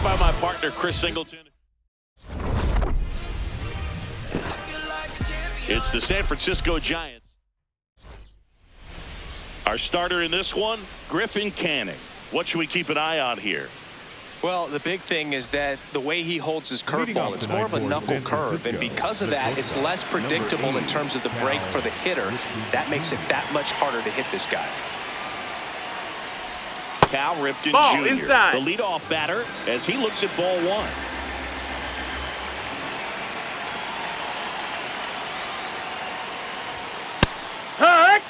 by my partner, Chris Singleton. It's the San Francisco Giants. Our starter in this one, Griffin Canning. What should we keep an eye on here? Well, the big thing is that the way he holds his curveball, it's more of a knuckle curve, and because of that, it's less predictable in terms of the break for the hitter. That makes it that much harder to hit this guy. Cal Ripken Ball Jr., inside. the leadoff batter, as he looks at ball one. Hut!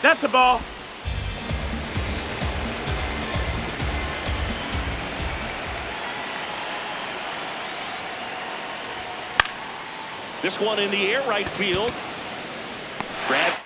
That's a ball. This one in the air, right field. Grab.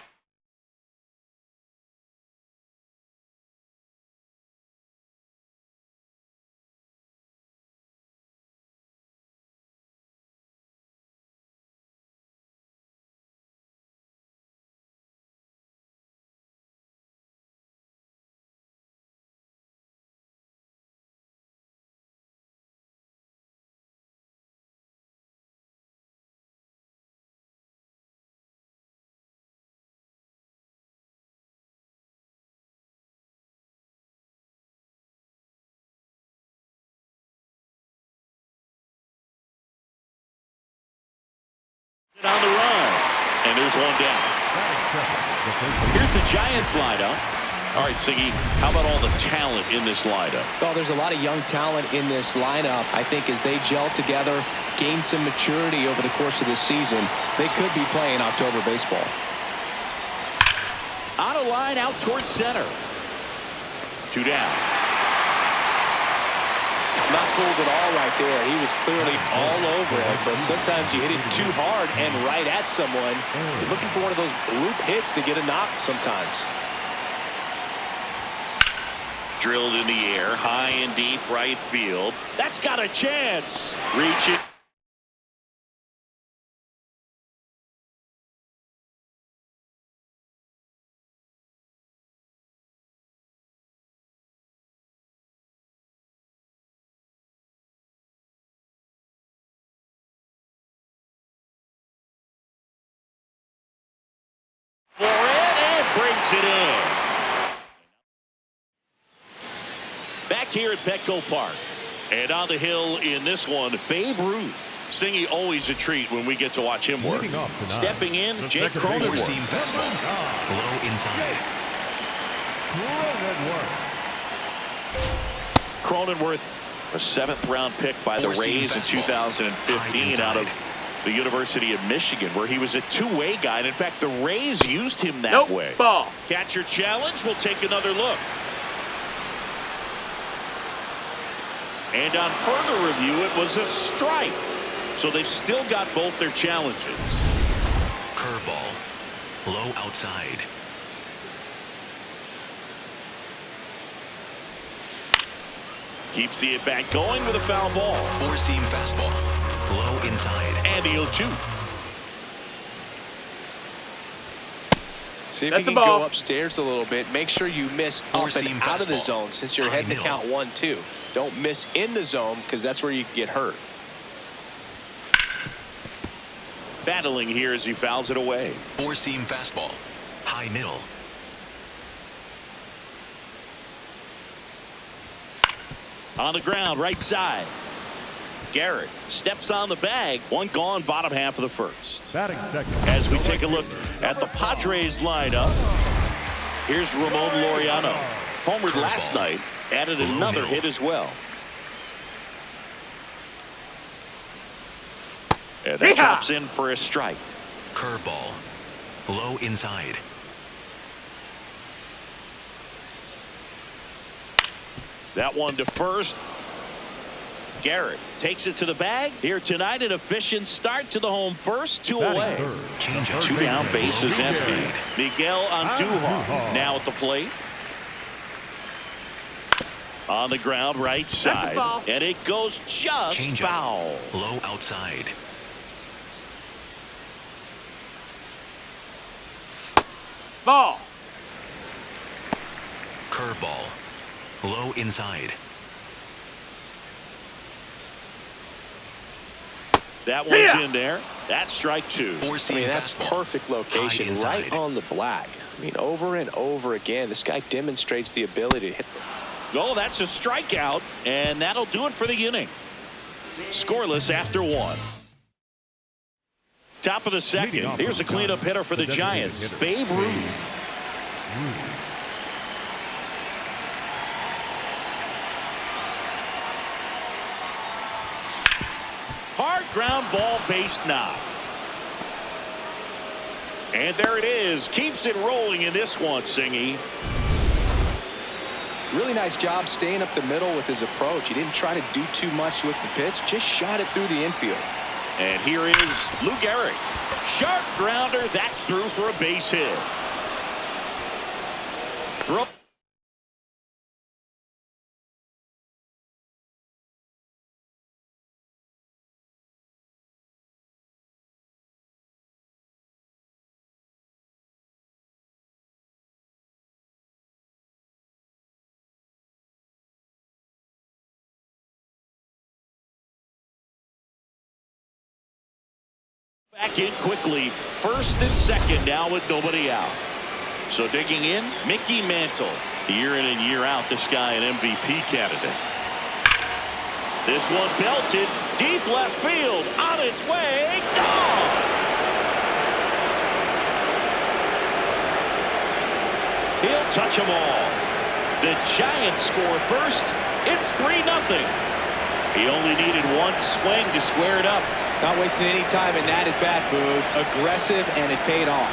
On the run, and there's one down. Here's the Giants lineup. All right, Siggy, how about all the talent in this lineup? Well, there's a lot of young talent in this lineup. I think as they gel together, gain some maturity over the course of this season, they could be playing October baseball. On a line out towards center. Two down. Not fooled at all right there. He was clearly all over it, but sometimes you hit it too hard and right at someone. You're looking for one of those bloop hits to get a knock sometimes. Drilled in the air, high and deep right field. That's got a chance. Reach it. For it, and brings it in. Back here at Petco Park. And on the hill in this one, Babe Ruth. Singy, always a treat when we get to watch him work. Stepping in, Jake Cronenworth. Four-seam fastball. Low inside. Cronenworth, a seventh-round pick by the Rays in 2015 out of the University of Michigan, where he was a two-way guy. And in fact, the Rays used him that way. Ball. Catcher challenge. We'll take another look. And on further review, it was a strike. So they've still got both their challenges. Curveball. Low outside. Keeps the at-bat going with a foul ball. Four-seam fastball. Low inside. And the 0-2. See if That's you can the ball. go upstairs a little bit. Make sure you miss up and Four-seam out of the fastball. zone since you're High heading to middle. count 1-2. Don't miss in the zone because that's where you can get hurt. Battling here as he fouls it away. Four-seam fastball. High middle. On the ground, right side. Garrett steps on the bag. One gone, bottom half of the first. As we take a look at the Padres lineup, here's Ramon Laureano. Homered last night, added another hit as well. And that drops in for a strike. Curveball. Low inside. That one to first. Garrett takes it to the bag. Here tonight, an efficient start to the home first. Two away. Changeup. Two down, base is empty. Inside. Miguel Andujar now at the plate. On the ground, right side. And it goes just Changeup. foul. Low outside. Ball. Curveball. Low inside. That one's in there. That's strike two. That's perfect location, right on the black. I mean, over and over again, this guy demonstrates the ability to hit. Oh, that's a strikeout, and that'll do it for the inning. Scoreless after one. Top of the second. Here's a cleanup hitter for the Giants, Babe Ruth. Hard ground ball, base knock. And there it is. Keeps it rolling in this one, Singy. Really nice job staying up the middle with his approach. He didn't try to do too much with the pitch, just shot it through the infield. And here is Lou Gehrig. Sharp grounder. That's through for a base hit. Throw. Back in quickly. First and second now with nobody out. So digging in, Mickey Mantle. Year in and year out, this guy an MVP candidate. This one belted. Deep left field. On its way. Gone. He'll touch them all. The Giants score first. It's 3-0. He only needed one swing to square it up. Not wasting any time in that at-bat, Boog. Aggressive, and it paid off.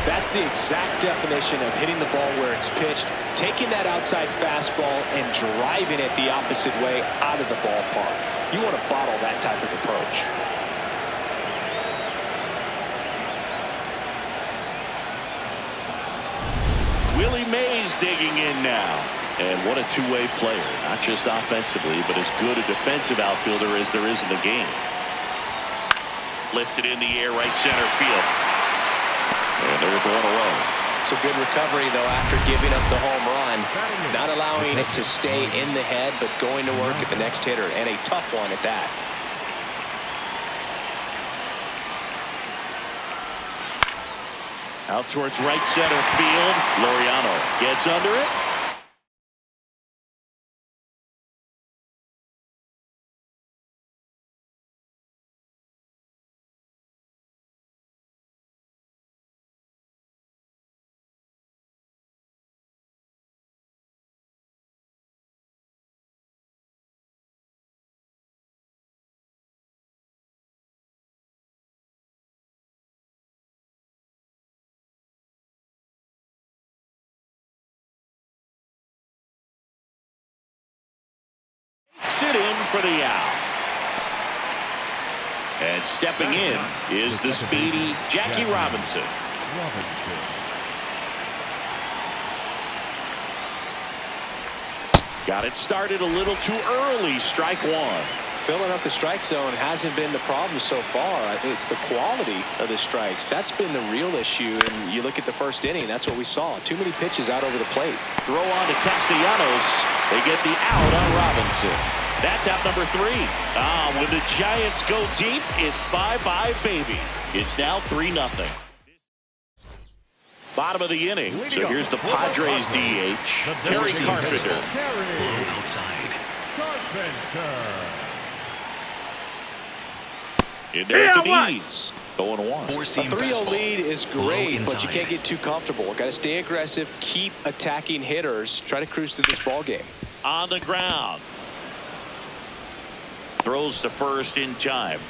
That's the exact definition of hitting the ball where it's pitched, taking that outside fastball and driving it the opposite way out of the ballpark. You want to bottle that type of approach. Willie Mays digging in now. And what a two-way player, not just offensively, but as good a defensive outfielder as there is in the game. Lifted in the air, right center field. And there's one away. It's a good recovery, though, after giving up the home run. Not allowing it to stay in the head, but going to work at the next hitter, and a tough one at that. Out towards right center field. Laureano gets under it. Sit in for the out. And stepping in is the speedy Jackie Robinson. Got it started a little too early. Strike one. Filling up the strike zone hasn't been the problem so far. It's the quality of the strikes. That's been the real issue. And you look at the first inning, that's what we saw. Too many pitches out over the plate. Throw on to Castellanos. They get the out on Robinson. That's out number 3. When the Giants go deep, it's bye-bye, baby. It's now 3-0. Bottom of the inning. So here's the Padres DH, Kerry Carpenter. Low outside. In there at the knees. 0-1. A 3-0 lead is great, but you can't get too comfortable. Got to stay aggressive, keep attacking hitters, try to cruise through this ball game. On the ground. Throws to first in time.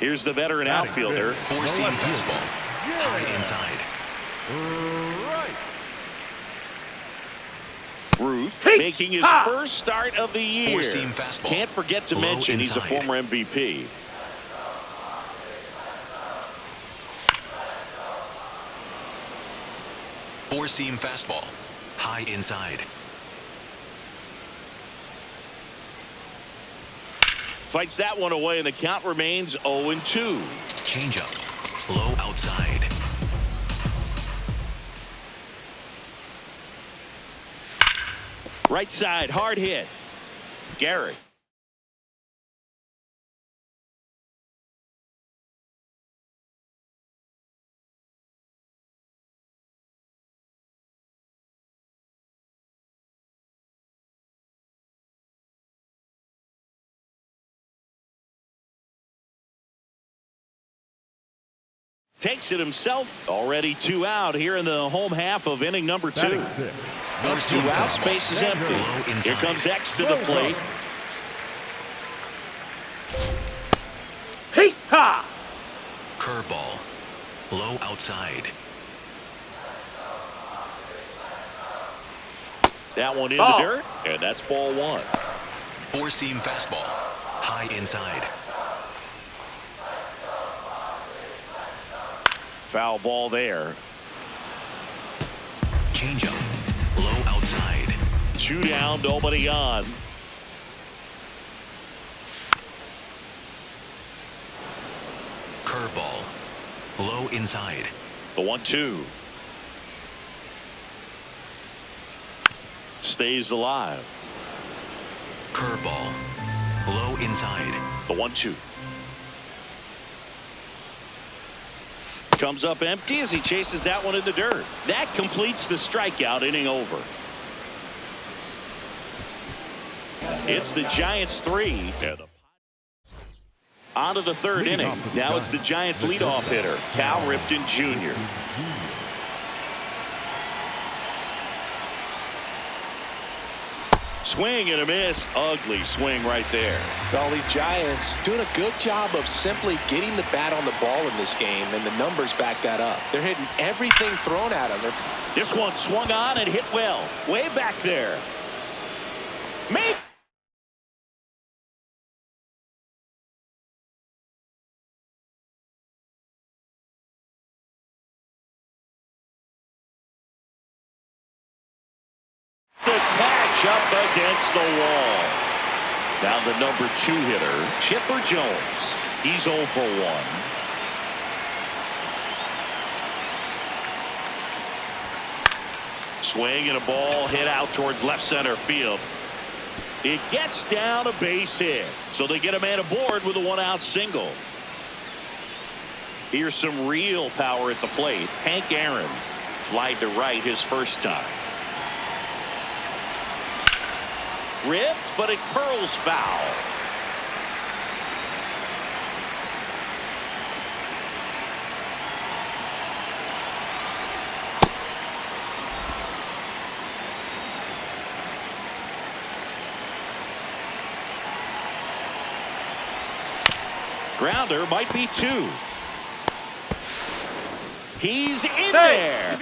Here's the veteran outfielder. Four-seam fastball. High inside. Ruth making his first start of the year. Four-seam fastball. Can't forget to mention he's a former MVP. Four-seam fastball. High inside. Fights that one away, and the count remains 0-2. Changeup. Low outside. outside. Right side, hard hit. Garrett. Takes it himself. Already 2 out here in the home half of inning number 2. 2 out, space is empty. Here comes X to the plate. Hey, ha! Curveball. Low outside. That one in the dirt, and that's ball 1. Four-seam fastball. High inside. Foul ball there. Changeup. Low outside. 2 down, nobody on. Curveball. Low inside. The 1-2. Stays alive. Curveball. Low inside. The 1-2. Comes up empty as he chases that one in the dirt. That completes the strikeout. Inning over. It's the Giants 3. On to the 3rd inning. Now it's the Giants leadoff hitter, Cal Ripken Jr. Swing and a miss. Ugly swing right there. Well, these Giants doing a good job of simply getting the bat on the ball in this game, and the numbers back that up. They're hitting everything thrown at them. This one swung on and hit well. Way back there. Make. The catch up against the wall. Now the number 2 hitter, Chipper Jones. He's 0 for 1. Swing and a ball hit out towards left center field. It gets down a base hit. So they get a man aboard with a 1-out single. Here's some real power at the plate. Hank Aaron flied to right his first time. Ripped, but it curls foul. Grounder might be 2. He's in there.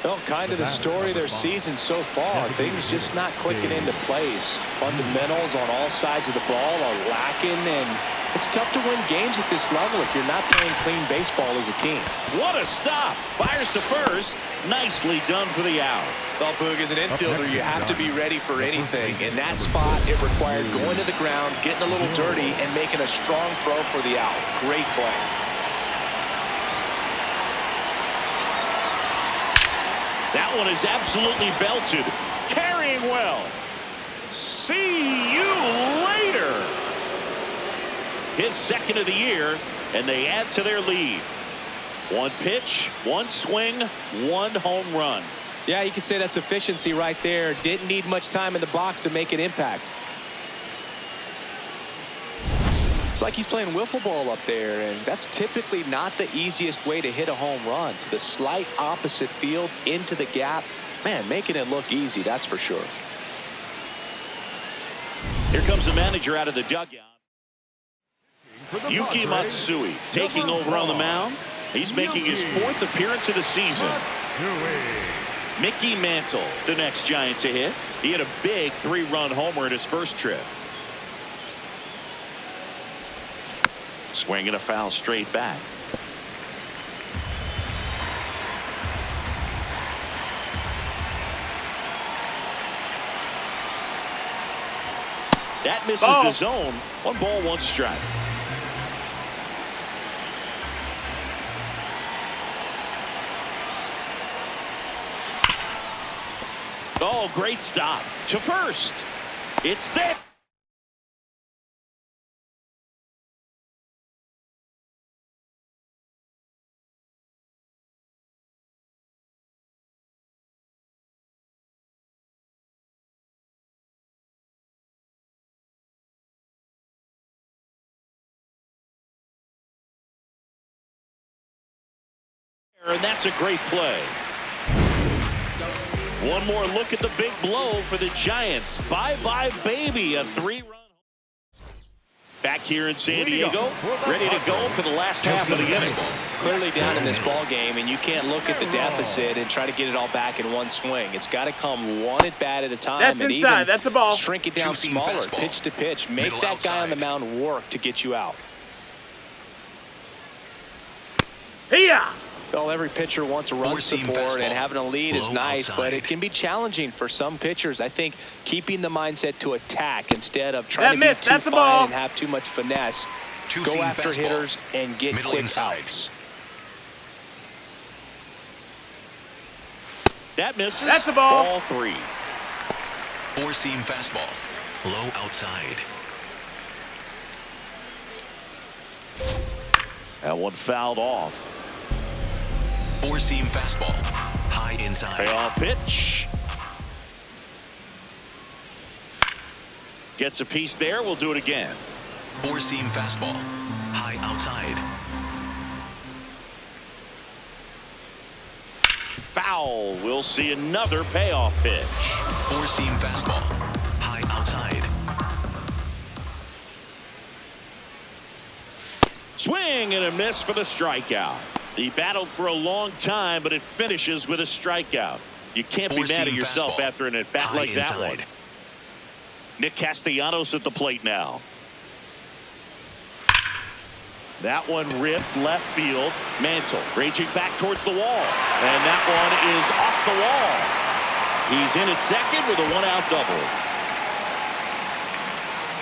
Well, kind of the story of their season so far. Things just not clicking into place. Fundamentals on all sides of the ball are lacking, and it's tough to win games at this level if you're not playing clean baseball as a team. What a stop. Fires to first. Nicely done for the out. Well, Boog, as an infielder, you have to be ready for anything. In that spot, it required going to the ground, getting a little dirty, and making a strong throw for the out. Great play. That one is absolutely belted. Carrying well. See you later. His 2nd of the year, and they add to their lead. 1 pitch, 1 swing, 1 home run. Yeah, you could say that's efficiency right there. Didn't need much time in the box to make an impact. It's like he's playing wiffle ball up there, and that's typically not the easiest way to hit a home run. To the slight opposite field, into the gap. Man, making it look easy, that's for sure. Here comes the manager out of the dugout. Yuki Matsui taking over on the mound. He's making his 4th appearance of the season. Mickey Mantle, the next Giant to hit. He had a big 3-run homer in his first trip. Swing and a foul straight back. That misses the zone. 1 ball, 1 strike. Oh, great stop to first. It's there. And that's a great play. One more look at the big blow for the Giants. Bye-bye, baby. A 3-run. Back here in San Diego, ready to go for the last half of the inning. Clearly down in this ball game, and you can't look at the deficit and try to get it all back in one swing. It's got to come one at bat at a time. That's and inside. even That's a ball. Shrink it down smaller, pitch to pitch. Make Middle that guy on the outside. mound work to get you out. Here. Well, every pitcher wants a run Four-seam support, and fastball. having a lead is Low nice, but outside. it can be challenging for some pitchers. I think keeping the mindset to attack instead of trying to be missed. too That's a fine ball. and have too much finesse. Go Two-seam after fastball. hitters and get Middle quick inside. outs. That misses. That's a ball. Ball 3. 4-seam fastball. Low outside. That one fouled off. 4-seam fastball. High inside. Payoff pitch. Gets a piece there. We'll do it again. 4-seam fastball. High outside. Foul. We'll see another payoff pitch. 4-seam fastball. High outside. Swing and a miss for the strikeout. He battled for a long time, but it finishes with a strikeout. You can't be mad at Four-seam yourself fastball. after an at-bat High like that inside. one. Nick Castellanos at the plate now. That one ripped left field. Mantle raging back towards the wall. And that one is off the wall. He's in at second with a 1-out double.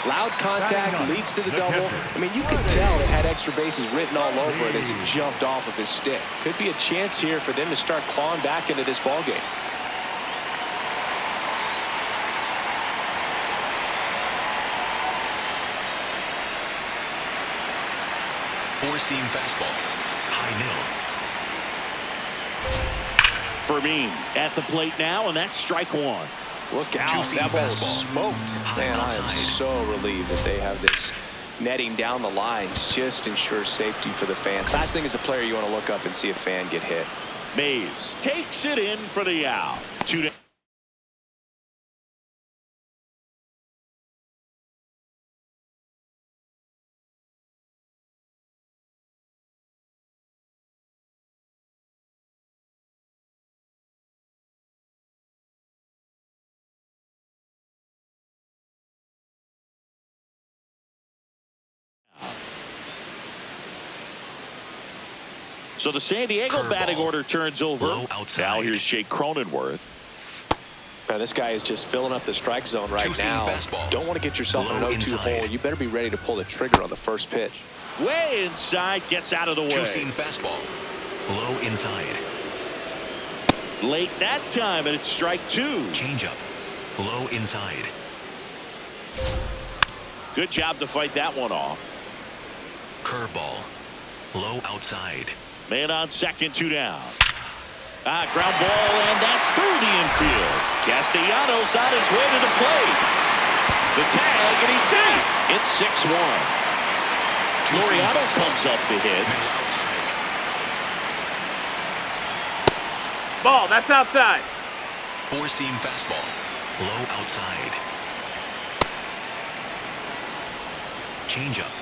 Loud contact leads to the double. I mean, you could tell it had extra bases written all over it as it jumped off of his stick. Could be a chance here for them to start clawing back into this ball game. Four-seam fastball. High middle. Fermin at the plate now, and that's strike 1. Look out. Two-seam That ball is fastball. smoked. High Man, I am outside. so relieved that they have this netting down the lines. Just ensures safety for the fans. Last thing as a player, you want to look up and see a fan get hit. Mays takes it in for the out. 2 down. So the San Diego Curveball. batting order turns over. Low outside. Now here's Jake Cronenworth. Now, this guy is just filling up the strike zone right Two-seam now. fastball. Don't want to get yourself in an Low 0-2 inside. hole. You better be ready to pull the trigger on the first pitch. Way inside, gets out of the way. Two-seam fastball. Low inside. Late that time, and it's strike 2. Changeup. Low inside. Good job to fight that one off. Curveball. Low outside. Man on second, 2 down. Ground ball, and that's through the infield. Castellanos on his way to the plate. The tag, and he's safe. It's 6-1. Laureano comes up to hit. Middle outside. Ball. That's outside. Four-seam fastball. Low outside. Changeup.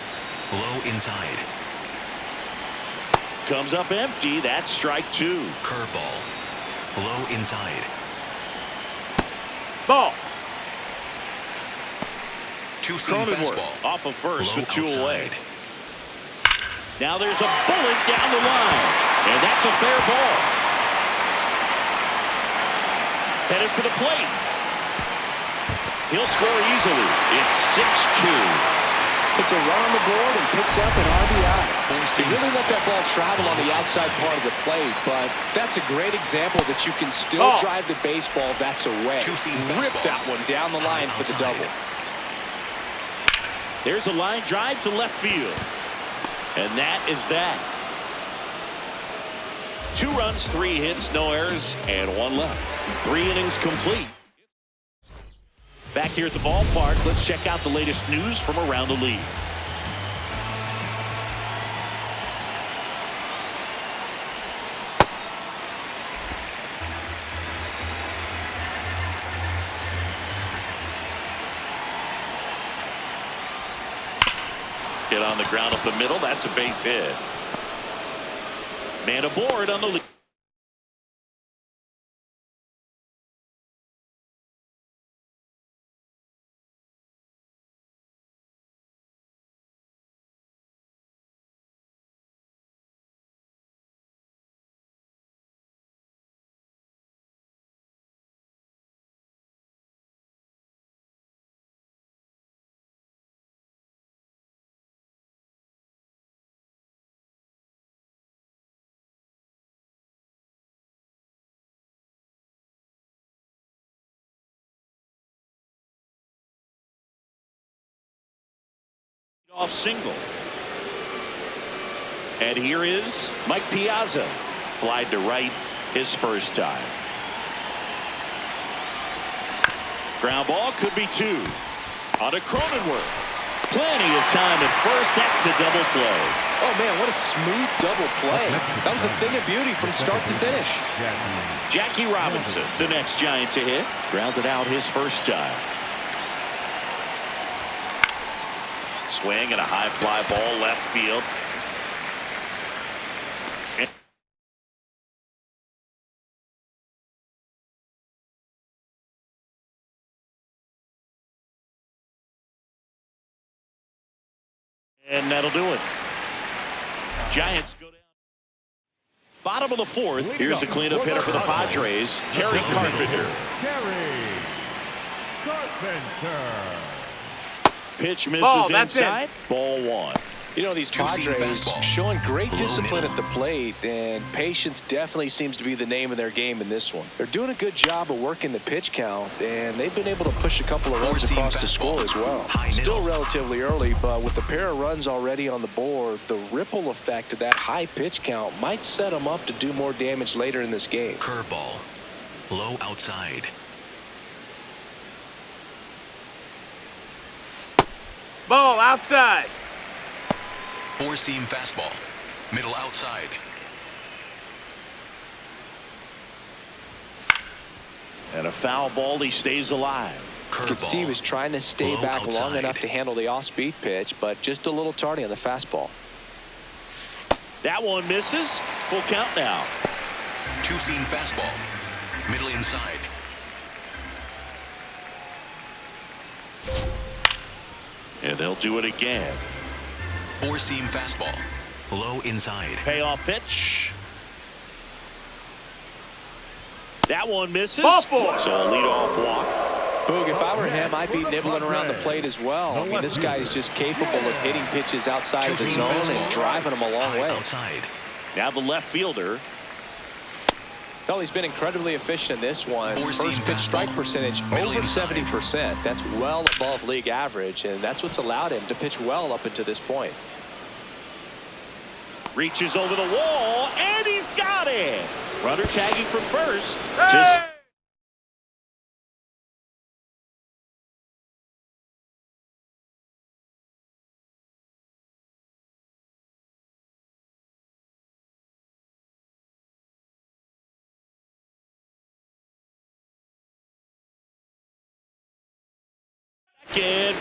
Low inside. Comes up empty. That's strike 2. Curveball. Low inside. Ball. Two-seam fastball. Off of first Low with 2 away. outside. Now there's a bullet down the line, and that's a fair ball. Headed for the plate. He'll score easily. It's 6-2. Puts a run on the board and picks up an RBI. He really let that ball travel on the outside part of the plate, but that's a great example that you can still drive the baseball that's away. Rip that one down the line for the double. There's a line drive to left field. And that is that. 2 runs, 3 hits, no errors, and 1 left. 3 innings complete. Back here at the ballpark, let's check out the latest news from around the league. Hit on the ground up the middle. That's a base hit. Man aboard on the lead. Off single. And here is Mike Piazza. Flied to right his first time. Ground ball could be 2. On to Cronenworth. Plenty of time at first. That's a double play. Oh, man, what a smooth double play. That was a thing of beauty from start to finish. Jackie Robinson, the next Giant to hit. Grounded out his first time. Swing and a high fly ball left field. And that'll do it. Giants go down. Bottom of the 4th. Here's the cleanup hitter for the Padres, Kerry Carpenter. Pitch misses inside. Ball 1. You know, these Padres showing great discipline at the plate, and patience definitely seems to be the name of their game in this one. They're doing a good job of working the pitch count, and they've been able to push a couple of runs across to score as well. Still relatively early, but with a pair of runs already on the board, the ripple effect of that high pitch count might set them up to do more damage later in this game. Curveball. Low outside. Ball outside. 4-seam fastball. Middle outside. And a foul ball. He stays alive. You can see he was trying to stay back long enough to handle the off-speed pitch, but just a little tardy on the fastball. That one misses. Full count now. 2-seam fastball. Middle inside. And they'll do it again. 4-seam fastball. Low inside. Payoff pitch. That one misses. Ball 4. So a leadoff walk. Boog, if I were him, I'd be nibbling around the plate as well. I mean, this guy is just capable of hitting pitches outside of the zone and driving them a long way. Outside. Now the left fielder. Well, he's been incredibly efficient in this one. First pitch strike percentage over 70%. That's well above league average, and that's what's allowed him to pitch well up until this point. Reaches over the wall, and he's got it. Runner tagging from first. Hey!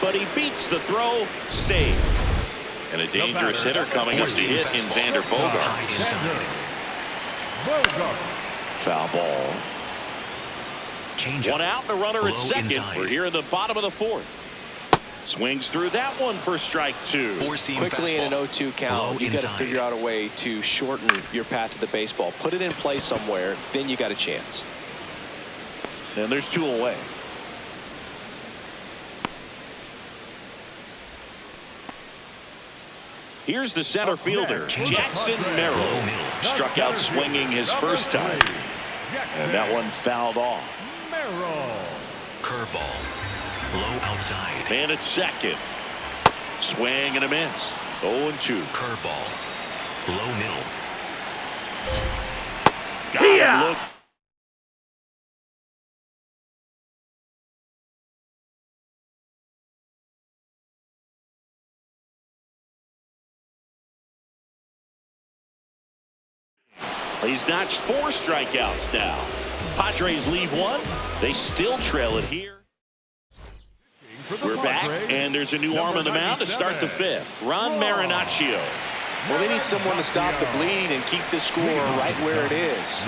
But he beats the throw. Save. And a dangerous hitter coming up to hit in Xander Bogart. Foul ball. Change up. One out and a runner at Low second. inside. We're here in the bottom of the fourth. Swings through that one for strike two. Four-seam Quickly fastball. in an 0-2 count, you got to inside. figure out a way to shorten your path to the baseball. Put it in play somewhere, then you got a chance. And there's two away. Here's the center fielder, Jackson Merrill. Struck out swinging his first time. And that one fouled off. Curveball. Low outside. And at second. Swing and a miss. 0-2. Curveball. Low middle. Got him. Look. He's notched 4 strikeouts now. Padres leave one. They still trail it here. We're back, and there's a new arm on the mound to start the fifth. Ron Marinaccio. Well, they need someone to stop the bleed and keep the score right where it is.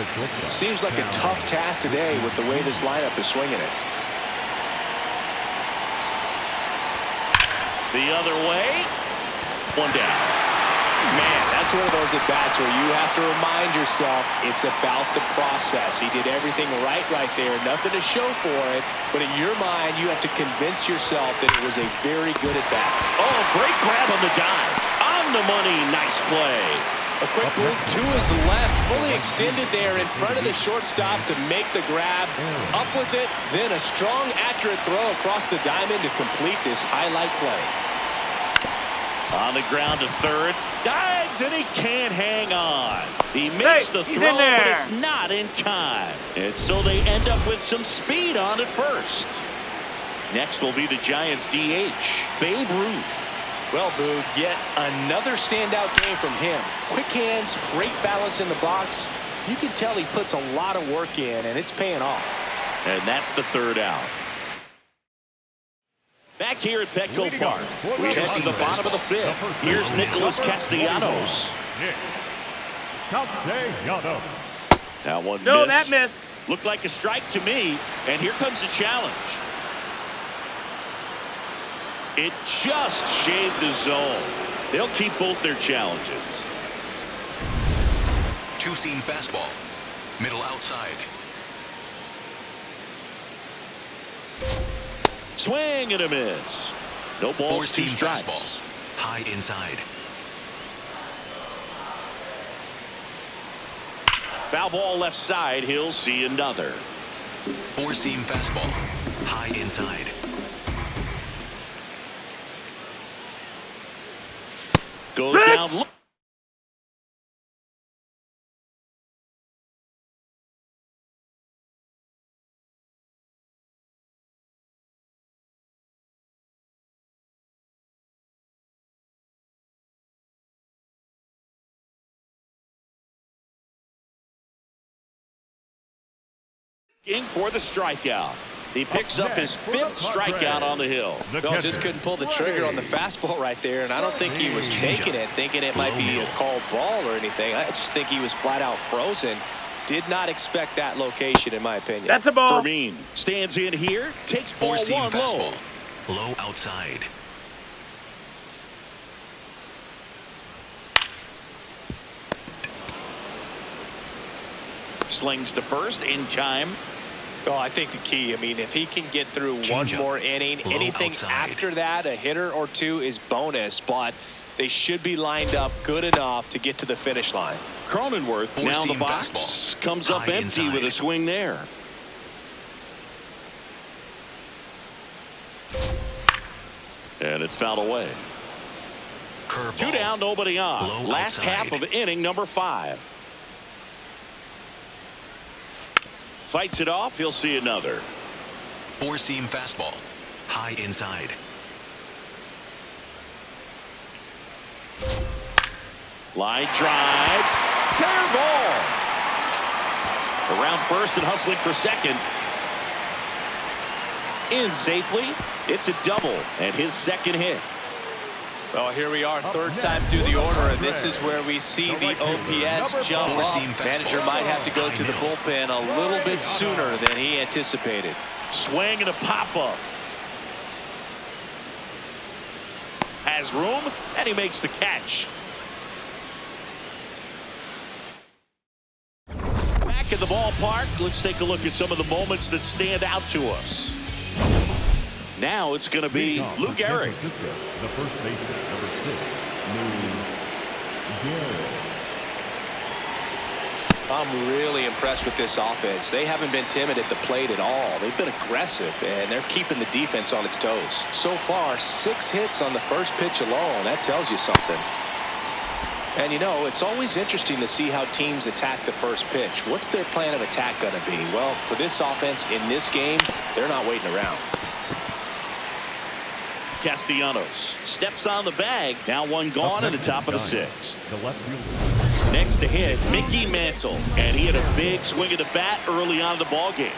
Seems like a tough task today with the way this lineup is swinging it. The other way. One down. Man, that's one of those at-bats where you have to remind yourself it's about the process. He did everything right there. Nothing to show for it. But in your mind, you have to convince yourself that it was a very good at-bat. Oh, great grab on the dive. On the money. Nice play. A quick move to his left. Fully extended there in front of the shortstop to make the grab. Up with it. Then a strong, accurate throw across the diamond to complete this highlight play. On the ground to third. Dives, and he can't hang on. He makes the throw, but it's not in time. And so they end up with some speed on at first. Next will be the Giants' DH, Babe Ruth. Well, Boog, yet another standout game from him. Quick hands, great balance in the box. You can tell he puts a lot of work in, and it's paying off. And that's the third out. Back here at Petco Park, we head to the bottom of the fifth. Here's Nicholas Castellanos. That one No, missed. that missed. Looked like a strike to me, and here comes the challenge. It just shaved the zone. They'll keep both their challenges. Two-seam fastball. Middle outside. Swing and a miss. No balls, 2 Four-seam strikes. fastball. High inside. Foul ball left side. He'll see another. Four-seam fastball. High inside. Goes down. For the strikeout. He picks up his 5th strikeout on the hill. No, just couldn't pull the trigger on the fastball right there, and I don't think he was taking it, thinking it might be a called ball or anything. I just think he was flat out frozen. Did not expect that location, in my opinion. That's a ball. Fermin stands in here, takes ball Four-seam one fastball. low. Low outside. Slings to first in time. Well, I think the key, I mean, if he can get through Change one up. more inning, Low anything outside. after that, a hitter or two is bonus, but they should be lined up good enough to get to the finish line. Cronenworth now in the Four-seam box. fastball. Comes up High empty inside. with a swing there. And it's fouled away. Curveball. 2 down, nobody on. Low Last outside. half of inning number 5. Fights it off. He'll see another. Four-seam fastball. High inside. Line drive. Fair ball. Around first and hustling for second. In safely. It's a double and his second hit. Well, here we are, third time through the order, and this is where we see the OPS jump up. Manager might have to go to the bullpen a little bit sooner than he anticipated. Swing and a pop-up. Has room, and he makes the catch. Back in the ballpark, let's take a look at some of the moments that stand out to us. Now it's going to be Lou Gehrig. The first baseman, number 6, Lou Gehrig. I'm really impressed with this offense. They haven't been timid at the plate at all. They've been aggressive, and they're keeping the defense on its toes. So far, 6 hits on the first pitch alone. That tells you something. And, you know, it's always interesting to see how teams attack the first pitch. What's their plan of attack going to be? Well, for this offense in this game, they're not waiting around. Castellanos steps on the bag. Now one gone in the top of the 6th. The left fielder. Next to hit, Mickey Mantle. And he had a big swing of the bat early on in the ballgame.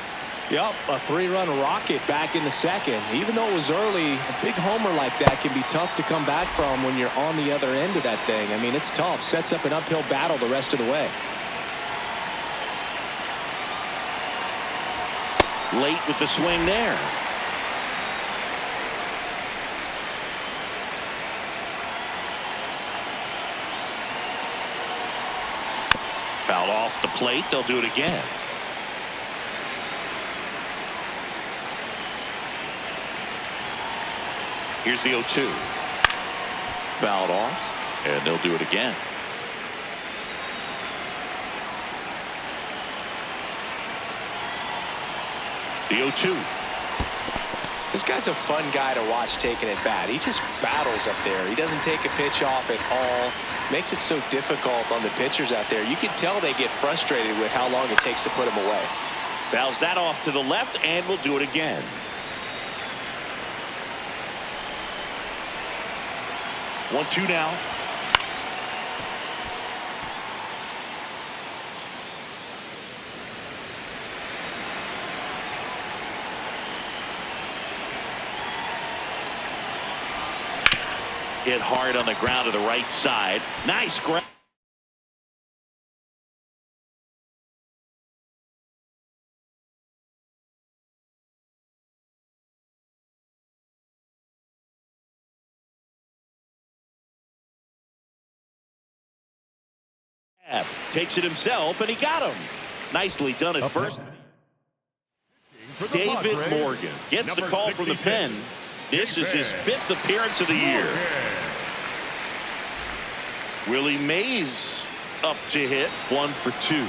Yep, a 3-run rocket back in the 2nd. Even though it was early, a big homer like that can be tough to come back from when you're on the other end of that thing. I mean, it's tough. Sets up an uphill battle the rest of the way. Late with the swing there. Fouled off the plate. They'll do it again. Here's the 0-2. Fouled off, and they'll do it again. The 0-2. This guy's a fun guy to watch taking at bat. He just battles up there. He doesn't take a pitch off at all. Makes it so difficult on the pitchers out there. You can tell they get frustrated with how long it takes to put him away. Fouls that off to the left, and we'll do it again. 1-2 now. Hit hard on the ground to the right side. Nice grab. Takes it himself, and he got him. Nicely done at first. David Morgan gets the call from the pen. This is his 5th appearance of the year. Willie Mays up to hit, 1 for 2.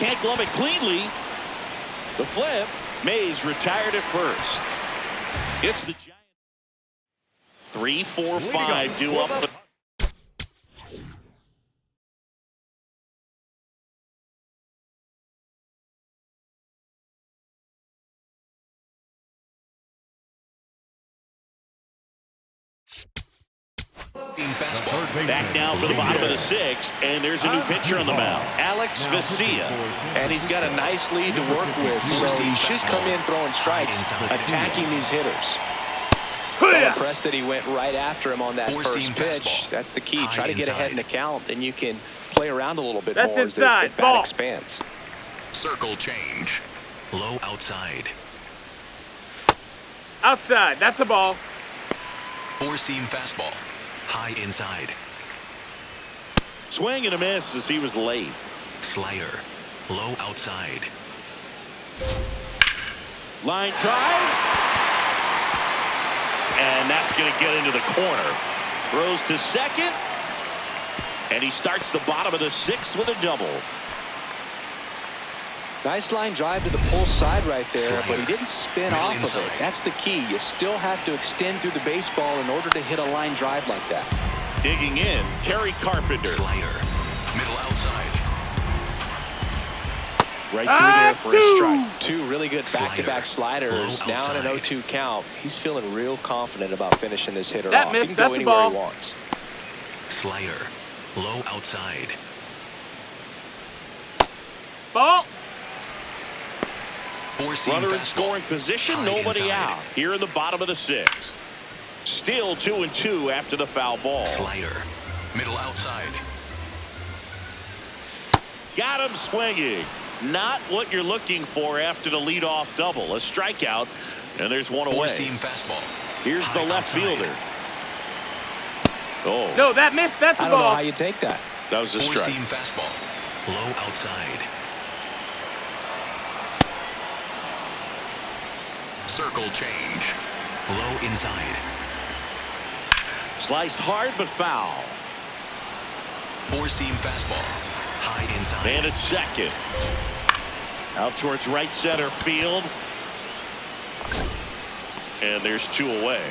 Can't glove it cleanly. The flip. Mays retired at first. It's the Giants. 3, 4, 5 due up. Back now for the bottom of the 6th, and there's a new pitcher on the mound, Alex Vesia. And he's got a nice lead to work with, so he should come in throwing strikes, attacking these hitters. I'm impressed that he went right after him on that first pitch. That's the key. Try to get ahead in the count, then you can play around a little bit more as the bat expands. Circle change. Low outside. Outside. That's a ball. 4-seam fastball. High inside. Swing and a miss as he was late. Slider. Low outside. Line drive. And that's going to get into the corner. Throws to second. And he starts the bottom of the 6th with a double. Nice line drive to the pull side right there, but he didn't spin off of it. That's the key. You still have to extend through the baseball in order to hit a line drive like that. Digging in, Kerry Carpenter. Slider. Middle outside. Right through there for a strike. 2 really good back-to-back sliders. Now in an 0-2 count. He's feeling real confident about finishing this hitter off. He can go anywhere he wants. Slider. Low outside. Ball. Four-seam Runner in fastball. scoring position, High nobody inside. out. Here in the bottom of the sixth. Still 2-2 after the foul ball. Slider. Middle outside. Got him swinging. Not what you're looking for after the leadoff double. A strikeout, and there's one away. Four-seam fastball. Here's the High left outside. fielder. Oh, No, that missed. That's a I don't know ball. how you take that. that was a strike. Four-seam fastball. Low outside. Circle change. Low inside. Sliced hard but foul. Four-seam fastball. High inside. And it's second. Out towards right center field. And there's two away.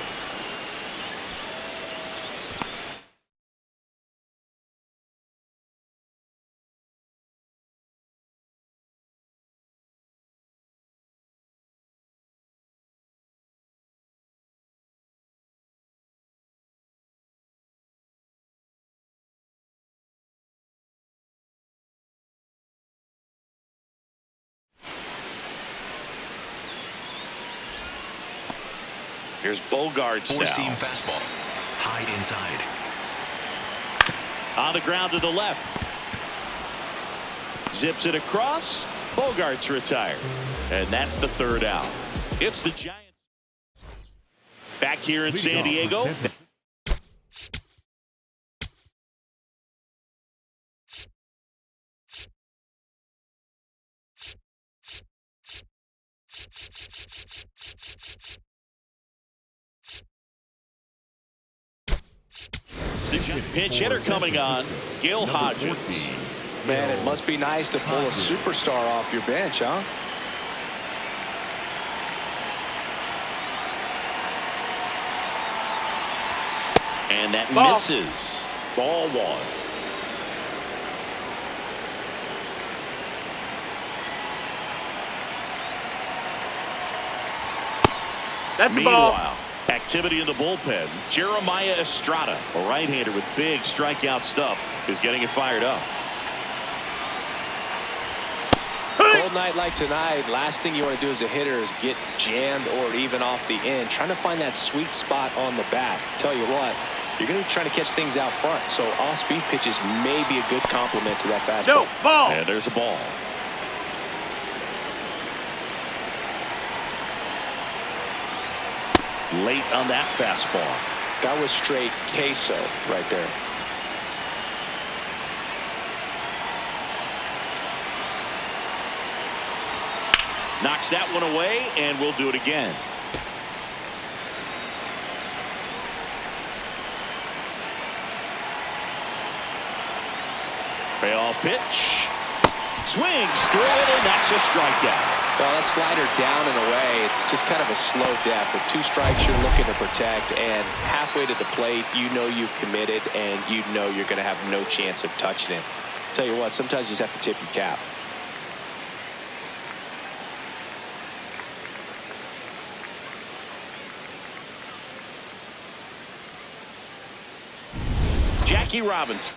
Here's Bogarts Four-seam now. fastball. High inside. On the ground to the left. Zips it across. Bogarts retired. And that's the third out. It's the Giants. Back here in San Diego. Pinch hitter coming on. Gil Hodges. Man, it must be nice to pull a superstar off your bench, huh? And that Ball. misses. Ball one. That's a ball. Meanwhile, activity in the bullpen. Jeremiah Estrada, a right-hander with big strikeout stuff, is getting it fired up. Cold night like tonight, last thing you want to do as a hitter is get jammed or even off the end. Trying to find that sweet spot on the bat. Tell you what, you're going to be trying to catch things out front, so off-speed pitches may be a good complement to that fastball. No, ball. And there's a ball. Late on that fastball. That was straight queso right there. Knocks that one away, and we'll do it again. Payoff pitch. Swings through it, and that's a strikeout. Well, that slider down and away, it's just kind of a slow death. With two strikes you're looking to protect, and halfway to the plate, you know you've committed, and you know you're going to have no chance of touching it. Tell you what, sometimes you just have to tip your cap. Jackie Robinson.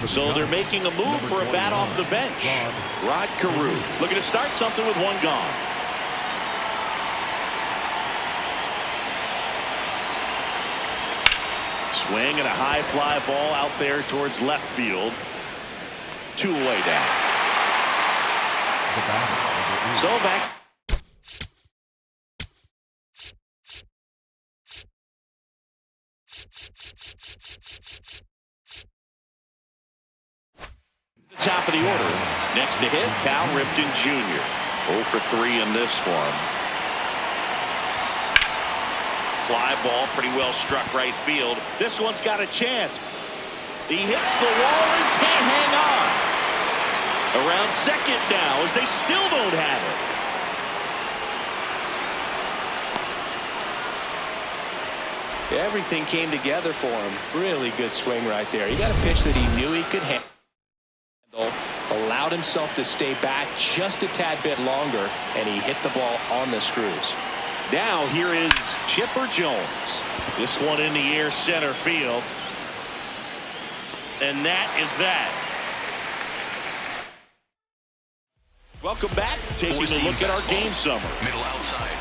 So they're making a move for a bat off the bench. Rod Carew looking to start something with one gone. Swing and a high fly ball out there towards left field. Two away down. So back. Top of the order. Next to hit, Cal Ripken Jr. 0 for 3 in this one. Fly ball, pretty well struck right field. This one's got a chance. He hits the wall and can't hang on. Around second now as they still don't have it. Everything came together for him. Really good swing right there. He got a pitch that he knew he could handle. Allowed allowed himself to stay back just a tad bit longer, and he hit the ball on the screws. Now here is Chipper Jones. This one in the air center field. And that is that. Welcome back. Taking a look at our game summer. Middle outside.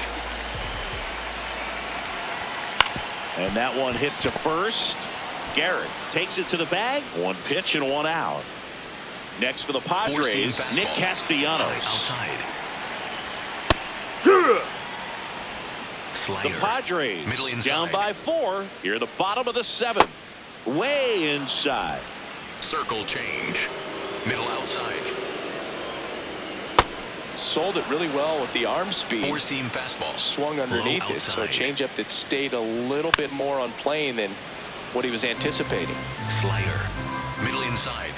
And that one hit to first. Garrett takes it to the bag. One pitch and one out. Next for the Padres, Nick Castellanos. Outside. The Padres down by 4. Here at the bottom of the 7th. Way inside. Circle change. Middle outside. Sold it really well with the arm speed. Four-seam fastball. Swung underneath it, so a changeup that stayed a little bit more on plane than what he was anticipating. Slider. Middle inside.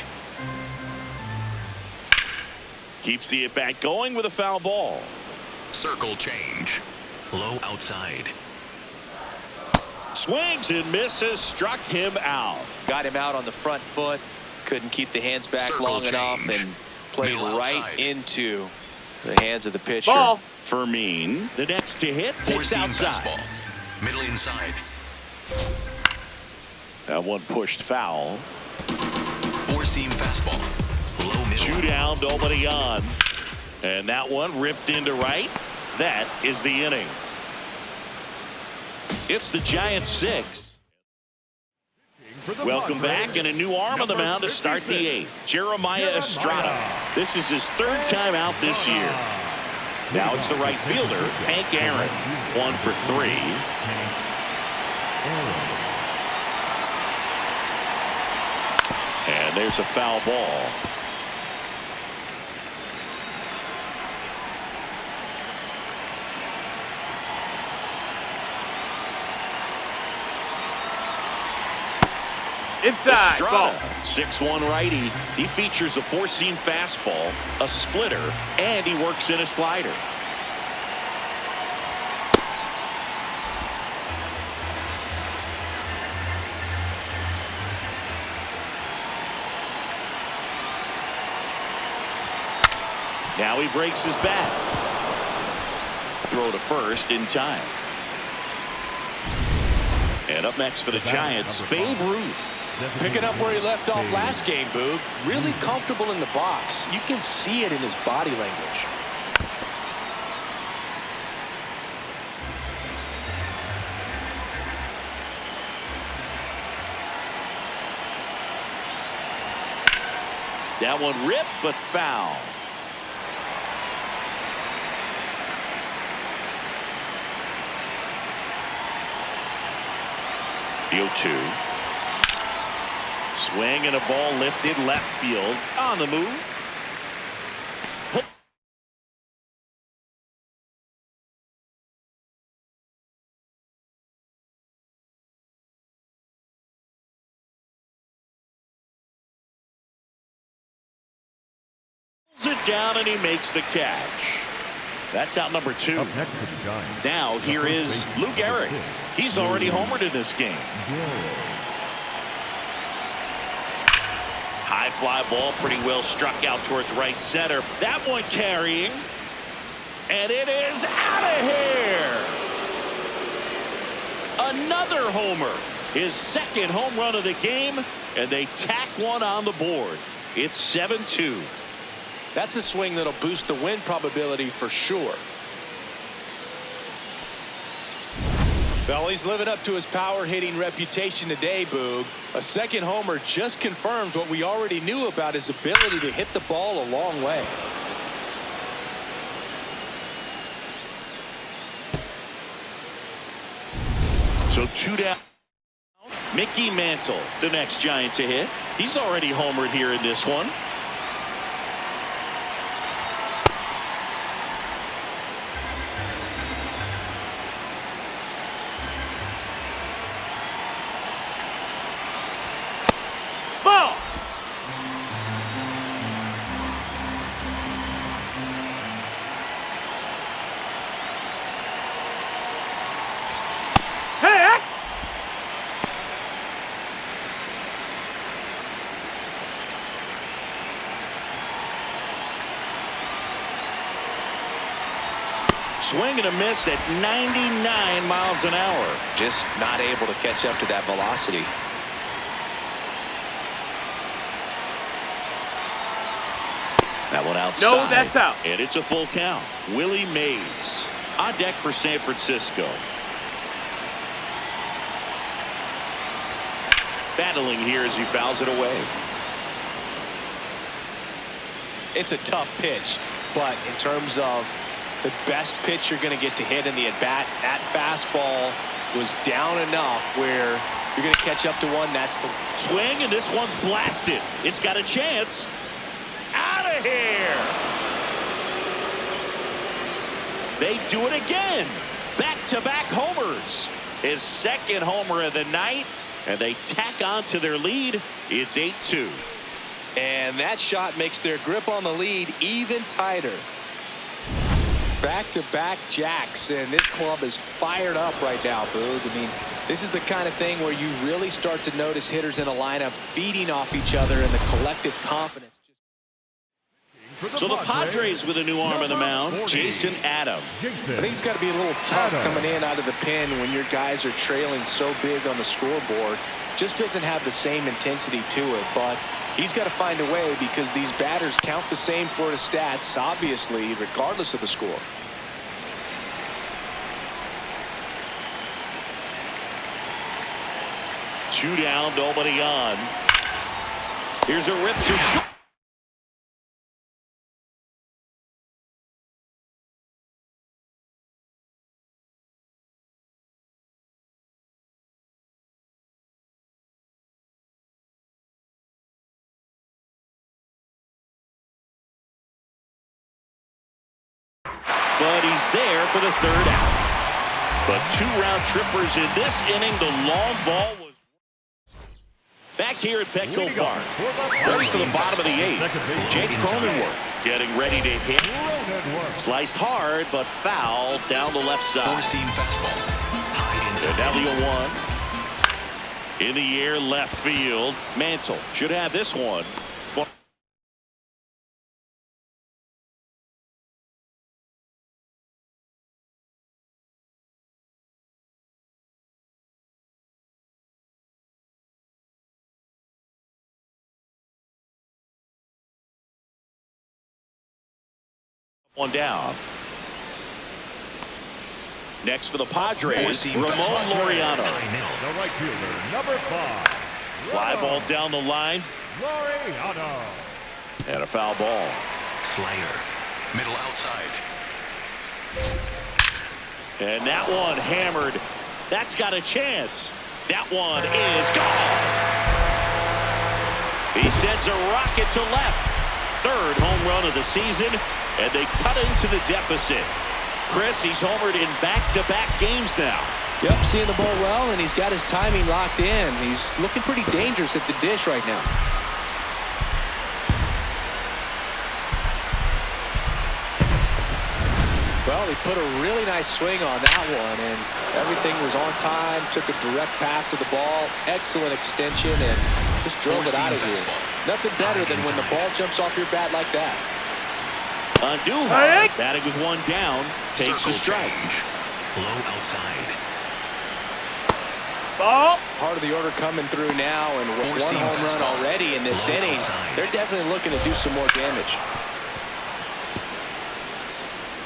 Keeps the at-bat going with a foul ball. Circle change. Low outside. Swings and misses. Struck him out. Got him out on the front foot. Couldn't keep the hands back Circle long enough change. and played Middle right outside. into the hands of the pitcher. Ball. Fermin, the next to hit, takes Four-seam outside. fastball. Middle inside. That one pushed foul. Four-seam fastball. Low middle. Two down, nobody on. And that one ripped into right. That is the inning. It's the Giants 6. Welcome back, and a new arm on the mound to start the 8th. Jeremiah Estrada. This is his 3rd time out this year. Now it's the right fielder, Hank Aaron. 1 for 3. And there's a foul ball. Inside. Estrada, Ball. 6'1" righty. He features a four-seam fastball, a splitter, and he works in a slider. Now he breaks his bat. Throw to first in time. And up next for the Giants, Babe Ruth. Picking up where he left off last game, Boog. Really comfortable in the box. You can see it in his body language. That one ripped, but foul. The 0-2. Swing and a ball lifted left field on the move. Pulls it down and he makes the catch. That's out number 2. Up next for the Giants. Now here is Lou Gehrig. He's already homered in this game. High fly ball, pretty well struck out towards right center. That one carrying. And it is out of here. Another homer. His 2nd home run of the game. And they tack one on the board. It's 7-2. That's a swing that'll boost the win probability for sure. Well, he's living up to his power hitting reputation today, Boog. A 2nd homer just confirms what we already knew about his ability to hit the ball a long way. So 2 down. Mickey Mantle, the next Giant to hit. He's already homered here in this one. Ball. Hey! Swing and a miss at 99 miles an hour. Just not able to catch up to that velocity. That one outside. No, that's out. And it's a full count. Willie Mays on deck for San Francisco. Battling here as he fouls it away. It's a tough pitch, but in terms of the best pitch you're going to get to hit in the at-bat, that fastball was down enough where you're going to catch up to one. That's the Swing, and this one's blasted. It's got a chance. Out of here. They do it again. Back-to-back homers. His second homer of the night, and they tack on to their lead. It's 8-2. And that shot makes their grip on the lead even tighter. Back-to-back jacks, and this club is fired up right now, Boog. I mean, this is the kind of thing where you really start to notice hitters in a lineup feeding off each other and the collective confidence. So the Padres with a new arm on the mound, Jason Adam. I think it's got to be a little tough coming in out of the pen when your guys are trailing so big on the scoreboard. Just doesn't have the same intensity to it, but he's got to find a way because these batters count the same for his stats, obviously, regardless of the score. Two down, nobody on. Here's a rip to short. But he's there for the third out. But two-round trippers in this inning. The long ball was back here at Petco Park. Race to the bottom of the eighth. Jake Cronenworth getting ready to hit. Sliced hard, but foul down the left side. Four-seam fastball. High inside. And now the 0-1. In the air, left field. Mantle should have this one. One down. Next for the Padres, Ramon Laureano. The right fielder, number 5. Fly ball down the line. Laureano. And a foul ball. Slider. Middle outside. And that one hammered. That's got a chance. That one is gone. He sends a rocket to left. Third home run of the season, and they cut into the deficit. Chris, he's homered in back-to-back games now. Yep, seeing the ball well, and he's got his timing locked in. He's looking pretty dangerous at the dish right now. Well, he put a really nice swing on that one, and everything was on time, took a direct path to the ball, excellent extension, and just drove it out of here. Nothing better than when the ball jumps off your bat like that. Andujar, batting with one down, takes a strike. Low outside. Ball. Part of the order coming through now, and with one home run already in this inning, they're definitely looking to do some more damage.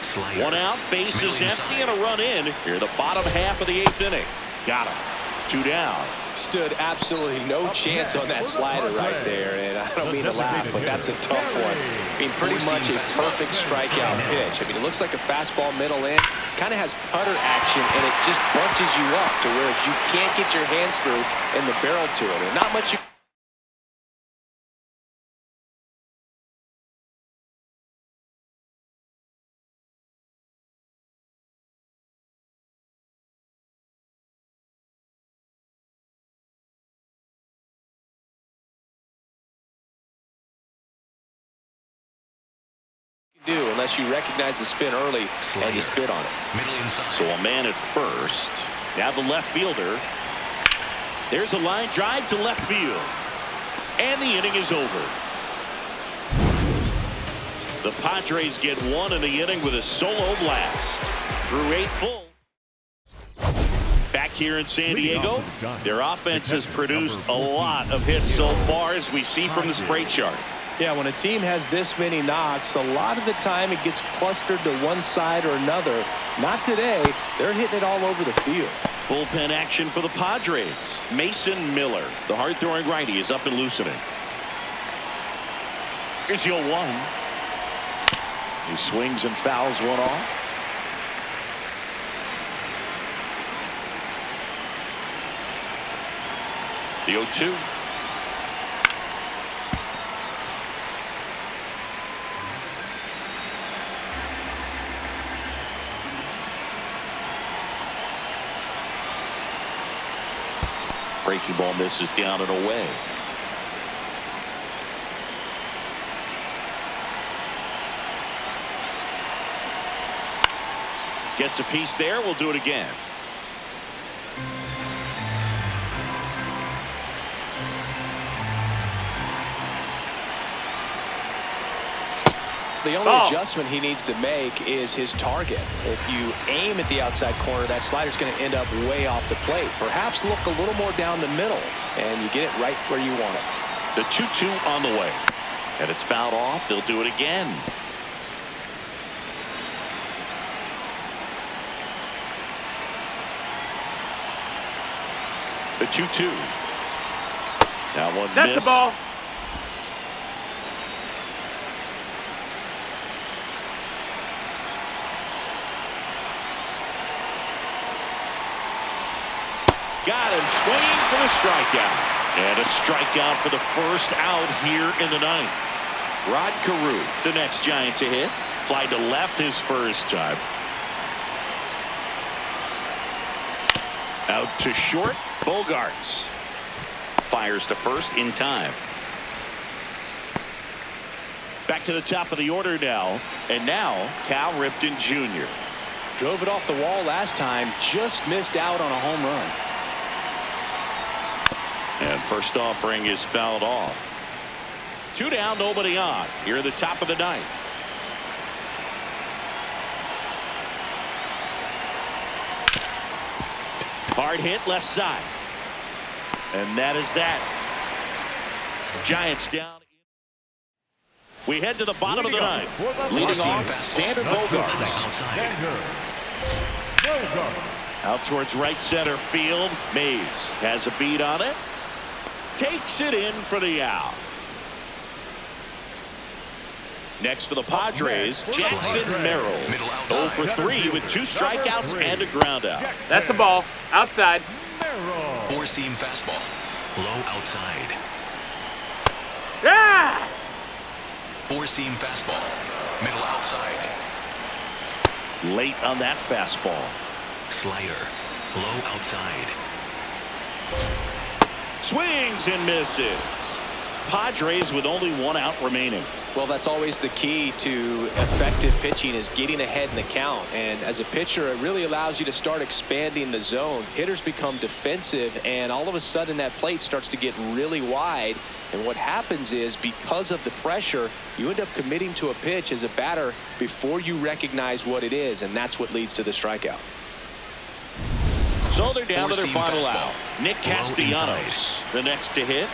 Slider. One out, bases empty, and a run in. Here, the bottom half of the eighth inning. Got him. Two down. Stood absolutely no chance on that slider right there, and I don't mean to laugh, but that's a tough one. I mean, pretty much a perfect strikeout pitch. I mean, it looks like a fastball middle in, kind of has cutter action, and it just bunches you up to where you can't get your hands through in the barrel to it. And not much you do unless you recognize the spin early and you spit on it. Middle inside. So a man at first. Now the left fielder. There's a line drive to left field. And the inning is over. The Padres get one in the inning with a solo blast. through 8 full. Back here in San Diego, their offense has produced a lot of hits so far, as we see from the spray chart. Yeah, when a team has this many knocks, a lot of the time it gets clustered to one side or another. Not today. They're hitting it all over the field. Bullpen action for the Padres. Mason Miller, the hard-throwing righty, is up and loosening. Here's 0-1. He swings and fouls one off. The 0-2. Breaking ball misses down and away. Gets a piece there. We'll do it again. The only adjustment he needs to make is his target. If you aim at the outside corner, that slider's going to end up way off the plate. Perhaps look a little more down the middle, and you get it right where you want it. The 2-2 on the way. And it's fouled off. They'll do it again. The 2-2. That one missed. That's the ball. Got him swinging for the strikeout. And a strikeout for the first out here in the ninth. Rod Carew, the next Giant to hit. Fly to left his first time. Out to short. Bogarts fires to first in time. Back to the top of the order now. And now Cal Ripken Jr. Drove it off the wall last time. Just missed out on a home run. And first offering is fouled off. 2 down, nobody on. Here at the top of the ninth. Hard hit left side. And that is that. Giants down. We head to the bottom of the ninth. Leading off, Xander Bogaerts. Out towards right center field. Mays has a beat on it. Takes it in for the out. Next for the Padres, Jackson Merrill. 0 for 3 with 2 strikeouts and a ground out. That's a ball. Outside. Four-seam fastball. Low outside. Yeah! Four-seam fastball. Middle outside. Late on that fastball. Slider. Low outside. Swings and misses. Padres with only 1 out remaining. Well, that's always the key to effective pitching, is getting ahead in the count. And as a pitcher, it really allows you to start expanding the zone. Hitters become defensive, and all of a sudden that plate starts to get really wide. And what happens is, because of the pressure, you end up committing to a pitch as a batter before you recognize what it is, and that's what leads to the strikeout. So they're down to their Four-seam final fastball. out. Nick Low Castellanos, inside. the next to hit.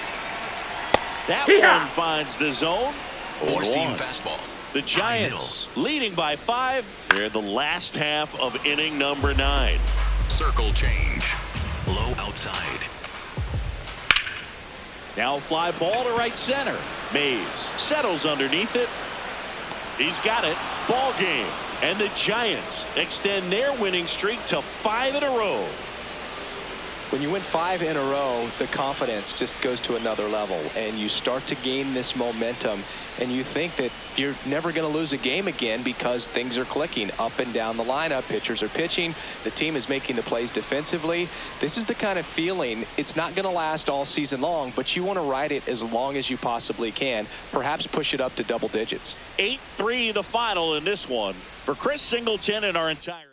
That Yeah. one finds the zone. Four-seam 0-1. fastball. The Giants leading by 5. They're the last half of inning number 9. Circle change. Low outside. Now a fly ball to right center. Mays settles underneath it. He's got it. Ball game. And the Giants extend their winning streak to 5 in a row. When you win 5 in a row, the confidence just goes to another level, and you start to gain this momentum, and you think that you're never going to lose a game again because things are clicking up and down the lineup. Pitchers are pitching. The team is making the plays defensively. This is the kind of feeling, it's not going to last all season long, but you want to ride it as long as you possibly can. Perhaps push it up to double digits. 8-3 the final in this one. For Chris Singleton and our entire